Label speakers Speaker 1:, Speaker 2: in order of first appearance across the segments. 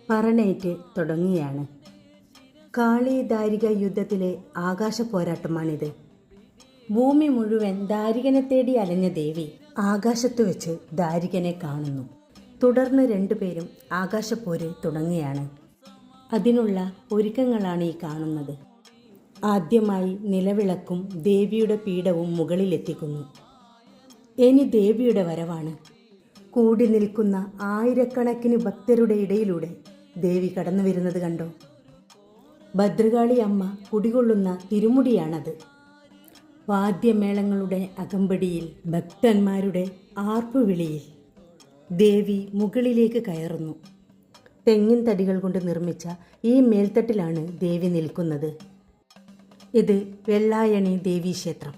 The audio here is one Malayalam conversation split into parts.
Speaker 1: പറനേറ്റ് തുടങ്ങുകയാണ്. കാളി ദാരിക യുദ്ധത്തിലെ ആകാശ പോരാട്ടമാണിത്. ഭൂമി മുഴുവൻ ദാരികനെ തേടി അലഞ്ഞ ദേവി ആകാശത്ത് വെച്ച് ദാരികനെ കാണുന്നു. തുടർന്ന് രണ്ടുപേരും ആകാശപ്പോര് തുടങ്ങുകയാണ്. അതിനുള്ള ഒരുക്കങ്ങളാണ് ഈ കാണുന്നത്. ആദ്യമായി നിലവിളക്കും ദേവിയുടെ പീഠവും മുകളിലെത്തിക്കുന്നു. ഇനി ദേവിയുടെ വരവാണ്. കൂടി നിൽക്കുന്ന ആയിരക്കണക്കിന് ഭക്തരുടെ ഇടയിലൂടെ ദേവി കടന്നു വരുന്നത് കണ്ടോ? ഭദ്രകാളി അമ്മ കുടികൊള്ളുന്ന തിരുമുടിയാണത്. വാദ്യമേളങ്ങളുടെ അകമ്പടിയിൽ, ഭക്തന്മാരുടെ ആർപ്പുവിളിയിൽ ദേവി മുകളിലേക്ക് കയറുന്നു. തെങ്ങിൻ തടികൾ കൊണ്ട് നിർമ്മിച്ച ഈ മേൽത്തട്ടിലാണ് ദേവി നിൽക്കുന്നത്. ഇത് വെള്ളായണി ദേവീക്ഷേത്രം.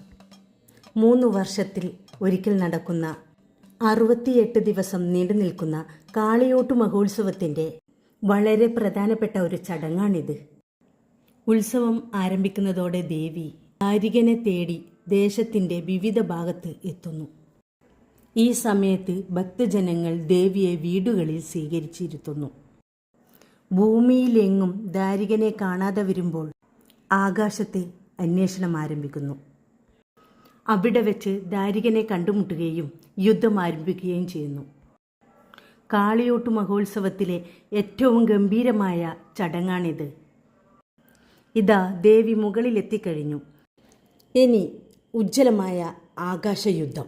Speaker 1: 3 വർഷത്തിൽ ഒരിക്കൽ നടക്കുന്ന 68 ദിവസം നീണ്ടു നിൽക്കുന്ന കാളിയോട്ട് മഹോത്സവത്തിൻ്റെ വളരെ പ്രധാനപ്പെട്ട ഒരു ചടങ്ങാണിത്. ഉത്സവം ആരംഭിക്കുന്നതോടെ ദേവി ദാരികനെ തേടി ദേശത്തിൻ്റെ വിവിധ ഭാഗത്ത് എത്തുന്നു. ഈ സമയത്ത് ഭക്തജനങ്ങൾ ദേവിയെ വീടുകളിൽ സ്വീകരിച്ചിരുത്തുന്നു. ഭൂമിയിലെങ്ങും ദാരികനെ കാണാതെ വരുമ്പോൾ ആകാശത്ത് അന്വേഷണം ആരംഭിക്കുന്നു. അവിടെ വെച്ച് ദാരികനെ കണ്ടുമുട്ടുകയും യുദ്ധം ആരംഭിക്കുകയും ചെയ്യുന്നു. കാളിയോട്ട് മഹോത്സവത്തിലെ ഏറ്റവും ഗംഭീരമായ ചടങ്ങാണിത്. ഇതാ ദേവി മുകളിലെത്തിക്കഴിഞ്ഞു. ഇനി ഉജ്ജ്വലമായ ആകാശയുദ്ധം.